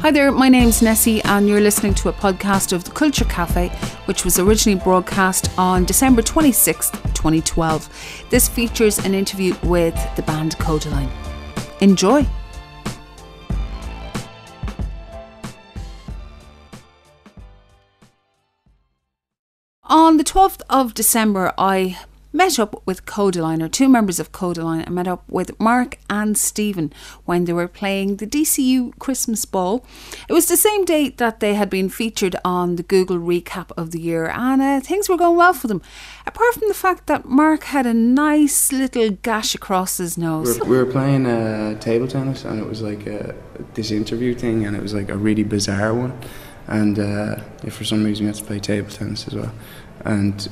Hi there, my name's Nessie and you're listening to a podcast of The Culture Cafe, which was originally broadcast on December 26th, 2012. This features an interview with the band Kodaline. Enjoy! On the 12th of December, I met up with Kodaline, or two members of Kodaline. I met up with Mark and Stephen when they were playing the DCU Christmas Ball. It was the same date that they had been featured on the Google recap of the year, and things were going well for them. Apart from the fact that Mark had a nice little gash across his nose. We were playing table tennis, and it was like this interview thing, and it was like a really bizarre one. And for some reason we had to play table tennis as well. And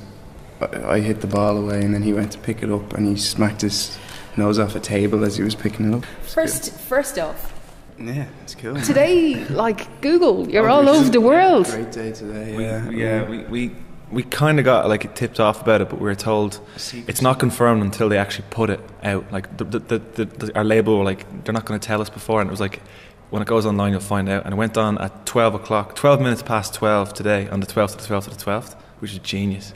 I hit the ball away, and then he went to pick it up, and he smacked his nose off a table as he was picking it up. First off, yeah, it's cool. Today, like Google, you're all over the world. Great day today. We kind of got like tipped off about it, but we were told it's not confirmed until they actually put it out. Like our label, like they're not going to tell us before, and it was like when it goes online you'll find out. And it went on at 12 o'clock, 12 minutes past 12 today, on the 12th of the 12th of the 12th, which is genius.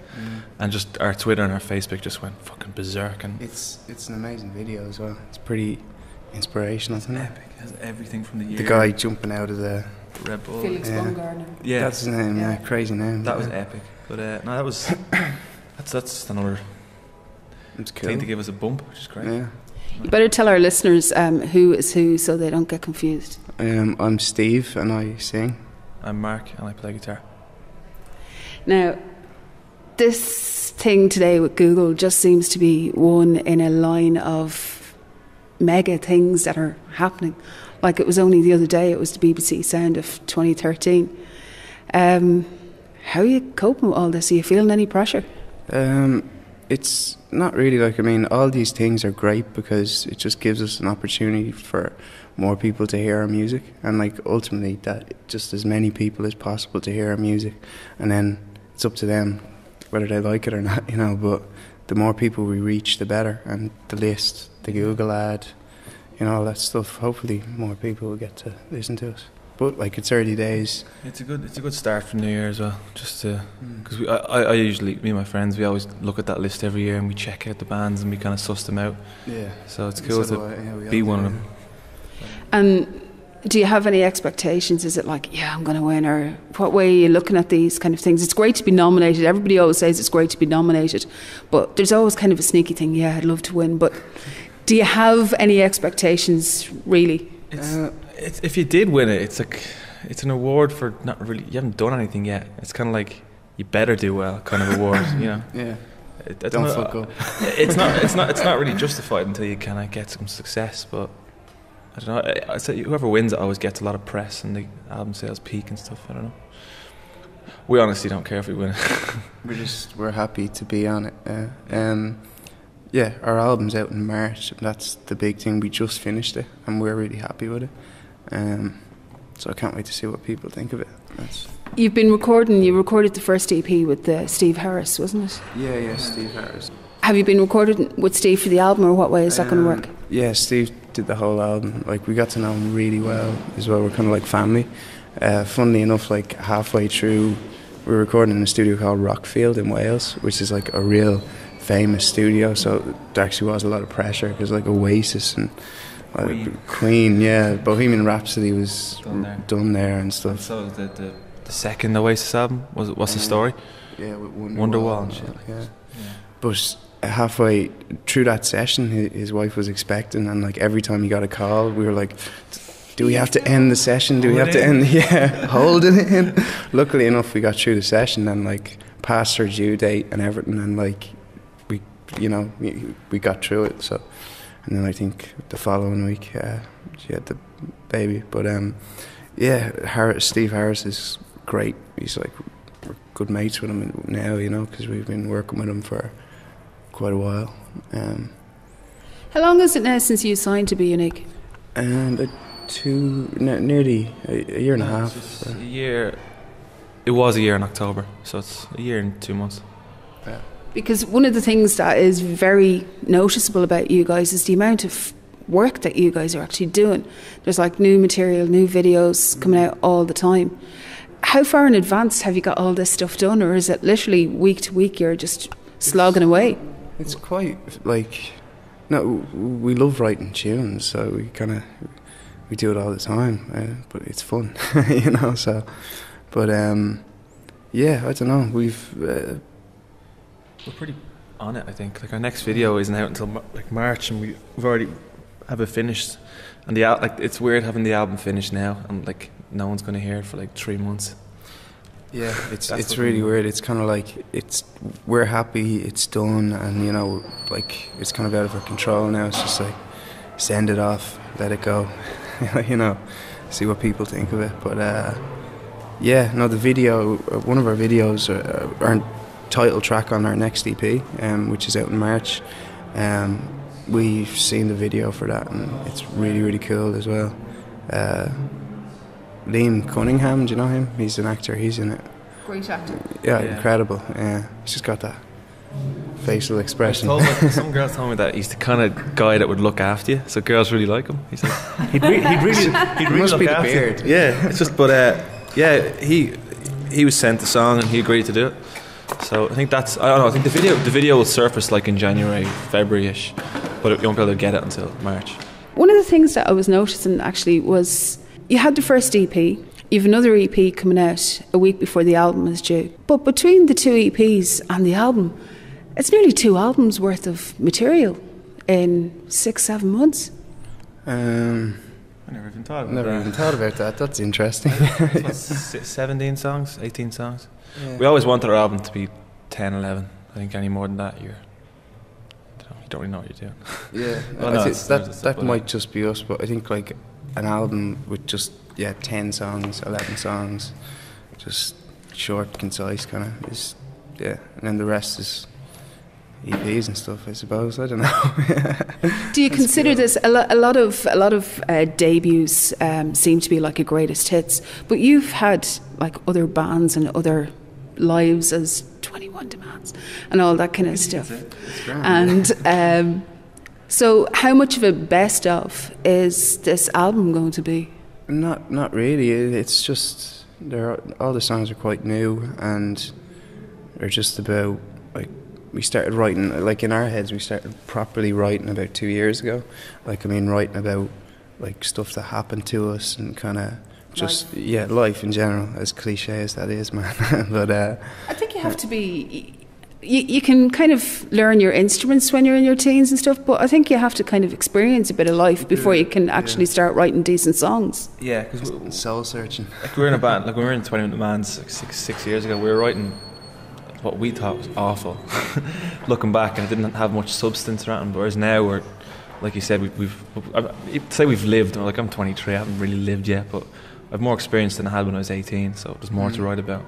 And just our Twitter and our Facebook just went fucking berserk. And it's an amazing video as well. It's pretty inspirational, isn't it? Epic. It has everything from the year. The guy jumping out of the Red Bull. Felix Baumgartner. Yeah, that's his name. Yeah, crazy name. That was epic. But no, that was that's just another thing to give us a bump, which is great. Yeah. You better tell our listeners who is who so they don't get confused. I'm Steve and I sing. I'm Mark and I play guitar. Now, this thing today with Google just seems to be one in a line of mega things that are happening. Like it was only the other day, it was the BBC Sound of 2013. How are you coping with all this? Are you feeling any pressure? It's not really like, I mean, all these things are great because it just gives us an opportunity for more people to hear our music, and like ultimately that just as many people as possible to hear our music, and then it's up to them whether they like it or not, you know. But the more people we reach, the better, and the list, the Google ad, you know, all that stuff, hopefully more people will get to listen to us. But like, it's early days. It's a good start for New Year as well. Just to, because I usually, me and my friends, we always look at that list every year and we check out the bands and we kind of suss them out. Yeah. So it's cool to be one of them. And do you have any expectations? Is it like, yeah, I'm going to win, or what way are you looking at these kind of things? It's great to be nominated. Everybody always says it's great to be nominated, but there's always kind of a sneaky thing. Yeah, I'd love to win, but do you have any expectations really? It's if you did win it, it's like it's an award for not really. You haven't done anything yet. It's kind of like you better do well, kind of award, you know. Yeah. Don't fuck up. It's not really justified until you kind of get some success. But I don't know. I say whoever wins it always gets a lot of press and the album sales peak and stuff. I don't know. We honestly don't care if we win it. We're happy to be on it. Yeah, our album's out in March, and that's the big thing. We just finished it, and we're really happy with it. So I can't wait to see what people think of it. You've been recording. You recorded the first EP with Steve Harris, wasn't it? Yeah, Steve Harris. Have you been recorded with Steve for the album, or what way is that going to work? Yeah, Steve did the whole album. Like, we got to know him really well as well. We're kind of like family. Funnily enough, like halfway through, we were recording in a studio called Rockfield in Wales, which is like a real famous studio. So there actually was a lot of pressure because like Oasis and Queen, yeah, Bohemian Rhapsody was done there and stuff. And so the second Oasis album what's the story? Yeah, with Wonderwall and shit. Yeah. But halfway through that session, his wife was expecting, and like every time he got a call, we were like, do we have to end the session? Do we have to end? Yeah, hold it in. Luckily enough, we got through the session and like past her due date and everything, and like we got through it. So, and then I think the following week she had the baby. But Steve Harris is great. He's like, we're good mates with him now, you know, because we've been working with him for quite a while. How long is it now since you signed to Be Unique? Nearly a year and a half. A year. It was a year in October, so it's a year and 2 months. Yeah. Because one of the things that is very noticeable about you guys is the amount of work that you guys are actually doing. There's like new material, new videos coming out all the time. How far in advance have you got all this stuff done, or is it literally week to week you're just slogging away? It's quite like, no, we love writing tunes, so we do it all the time, but it's fun, you know. So, but yeah, I don't know. We're pretty on it, I think. Like our next video isn't out until like March, and we've already have it finished. And like it's weird having the album finished now, and like no one's going to hear it for like 3 months. Yeah, it's really weird. It's kind of like we're happy it's done, and you know, like it's kind of out of our control now. It's just like send it off, let it go, you know, see what people think of it. But yeah, no, the video, one of our videos, our title track on our next EP, which is out in March. We've seen the video for that, and it's really, really cool as well. Liam Cunningham, do you know him? He's an actor, he's in it. Great actor. Yeah, incredible. Yeah, he's just got that facial expression. Some girls told me that he's the kind of guy that would look after you, so girls really like him. He'd really must look be the after beard. you. Yeah, it's just, but yeah, he was sent the song and he agreed to do it. So I think I don't know. I think the video will surface like in January, February-ish, but you won't be able to get it until March. One of the things that I was noticing actually was you had the first EP, you have another EP coming out a week before the album is due. But between the two EPs and the album, it's nearly 2 albums worth of material in 6-7 months. I never even thought about that. That's interesting. 17 songs, 18 songs. Yeah. We always wanted our album to be 10, 11. I think any more than that, you don't really know what you're doing. Yeah, well, I think that might just be us, but I think like an album with just 10 songs, 11 songs, just short, concise kind of is, and then the rest is EPs and stuff, I suppose. I don't know. Do you consider this a lot of debuts seem to be like a greatest hits, but you've had like other bands and other lives as 21 Demands and all that kind of stuff. It's grand, and so how much of a best of is this album going to be? Not really. It's just all the songs are quite new, and they're just about like, we started writing, like in our heads we started properly writing about 2 years ago. Like, I mean, writing about like stuff that happened to us and kind of just life in general, as cliche as that is, man. But I think you have to be, you can kind of learn your instruments when you're in your teens and stuff, but I think you have to kind of experience a bit of life before you can actually start writing decent songs. Yeah, because soul searching. Like we were in a band, like when we were in 21 Demands like six years ago, we were writing what we thought was awful. Looking back, and it didn't have much substance around. Whereas now we're, like you said, we've lived. Like I'm 23, I haven't really lived yet, but I've more experience than I had when I was 18, so there's more to write about.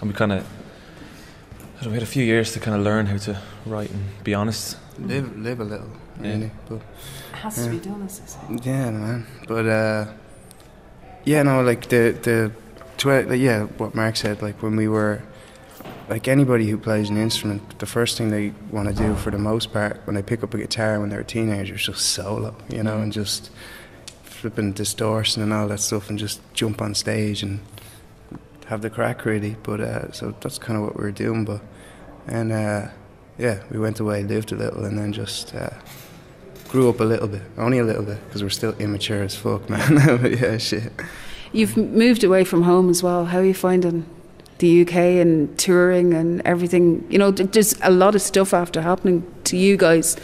And we had a few years to kind of learn how to write and be honest. Live a little, really. But it has to be done, as I say. Yeah, man. But like what Mark said, like when we were, like anybody who plays an instrument, the first thing they want to do for the most part when they pick up a guitar when they're teenagers is just solo, you know, and just flipping distortion and all that stuff and just jump on stage and have the crack, really. But so that's kind of what we were doing. But we went away, lived a little, and then just grew up a little bit, only a little bit, because we're still immature as fuck, man. But yeah, shit. You've moved away from home as well. How are you finding the UK and touring and everything? You know, there's a lot of stuff after happening to you guys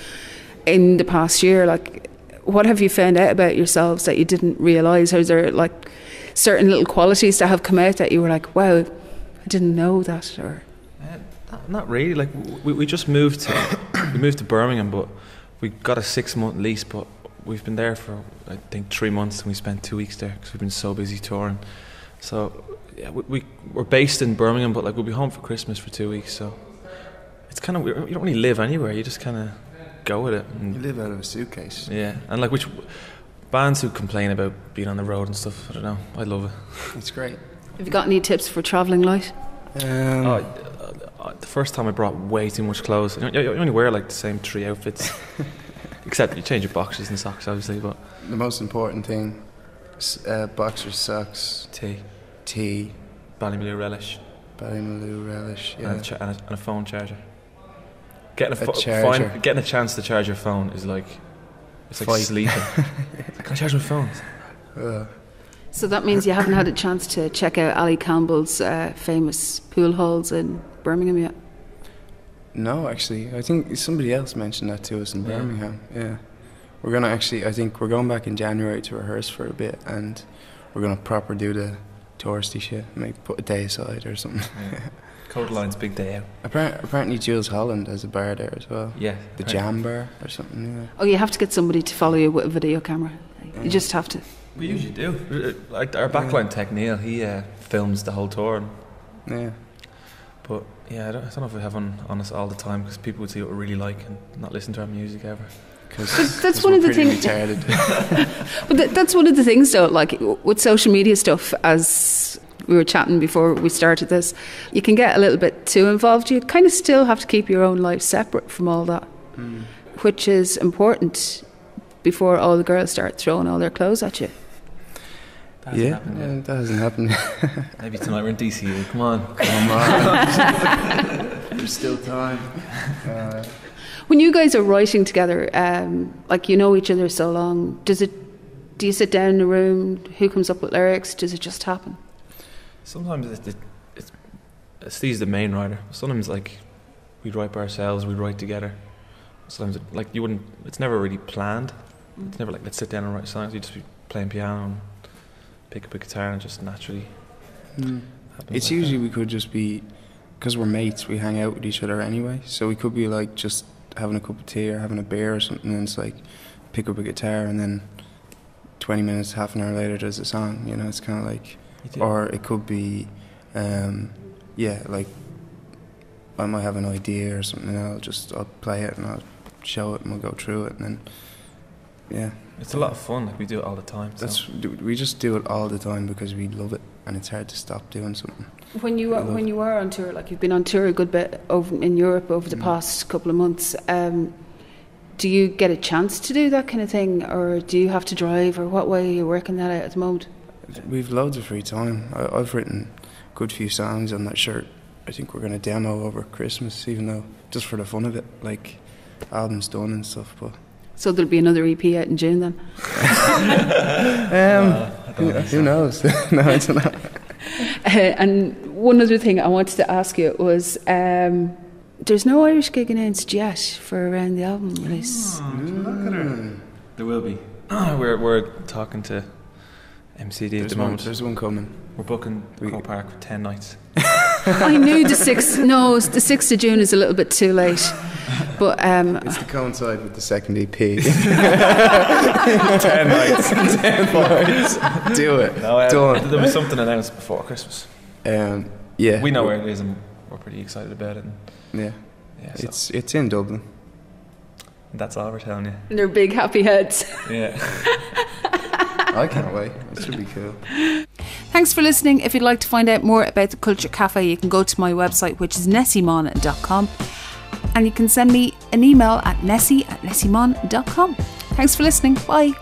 in the past year. Like, what have you found out about yourselves that you didn't realise? Are there like certain little qualities that have come out that you were like, wow, I didn't know that? Or not really. Like we just moved to Birmingham, but we got a 6-month lease, but we've been there for I think 3 months, and we spent 2 weeks there because we've been so busy touring. So yeah, we're based in Birmingham, but like we'll be home for Christmas for 2 weeks. So it's kind of, you don't really live anywhere. You just kind of go with it. And you live out of a suitcase. Yeah, and like which bands who complain about being on the road and stuff, I don't know. I love it. It's great. Have you got any tips for travelling light? The first time I brought way too much clothes. You only wear like the same 3 outfits. Except you change your boxers and socks, obviously, but... The most important thing, boxers, socks, tea, Ballymaloe relish. Ballymaloe relish, yeah. And a phone charger. Getting a chance to charge your phone is like... It's like sleeping. Can I charge my phone? So that means you haven't had a chance to check out Ali Campbell's famous pool halls in Birmingham yet? No, actually. I think somebody else mentioned that to us in Birmingham. Yeah. We're going to actually, I think we're going back in January to rehearse for a bit, and we're going to proper do the touristy shit. Maybe put a day aside or something. Yeah. Kodaline's big day out. Apparently Jules Holland has a bar there as well. Yeah. The Jam Bar or something, yeah. Oh, you have to get somebody to follow you with a video camera. You just have to. We usually do. Like our backline tech, Neil, he films the whole tour. Yeah. But yeah, I don't know if we have on us all the time, because people would see what we really like and not listen to our music ever. Because that's one of the things. But that's one of the things, though. Like with social media stuff, as we were chatting before we started this, you can get a little bit too involved. You kind of still have to keep your own life separate from all that, which is important before all the girls start throwing all their clothes at you. That hasn't happened. Maybe tonight we're in DCU. Come on. There's still time. When you guys are writing together, like you know each other so long, do you sit down in a room? Who comes up with lyrics? Does it just happen? Sometimes Steve's the main writer. Sometimes like we write by ourselves, we write together. Sometimes it's never really planned. It's never like let's sit down and write songs. You just be playing piano and pick up a guitar and just naturally happens. It's like usually that. we could just be, because we're mates, we hang out with each other anyway, so we could be like just having a cup of tea or having a beer or something, and it's like pick up a guitar and then 20 minutes, half an hour later there's a song, you know. It's kind of like, or it could be like I might have an idea or something and I'll play it and I'll show it and we'll go through it, and then it's a lot of fun. Like we do it all the time. We just do it all the time because we love it, and it's hard to stop doing something. When you are on tour, like you've been on tour a good bit over in Europe over the past couple of months, do you get a chance to do that kind of thing, or do you have to drive, or what way are you working that out at the moment? We've loads of free time. I've written a good few songs. I'm not sure. I think we're going to demo over Christmas, even though just for the fun of it, like albums done and stuff. But so there'll be another EP out in June then. Who knows? No, I don't know. And one other thing I wanted to ask you was, there's no Irish gig announced yet for around the album release. Look at her. There will be. We're talking to MCD at the moment. There's one coming. We're booking Croke Park for 10 nights. I knew the 6th. No, the 6th of June is a little bit too late. But it's to coincide with the second EP. 10 nights. 10 nights. Do it. No, there was something announced before Christmas. Yeah. We know where it is and we're pretty excited about it. So. It's in Dublin. That's all we're telling you. And they're big happy heads. Yeah. I can't wait. It should be cool. Thanks for listening. If you'd like to find out more about the Culture Cafe, you can go to my website, which is nessymon.com, and you can send me an email at nessie@nessymon.com. Thanks for listening. Bye.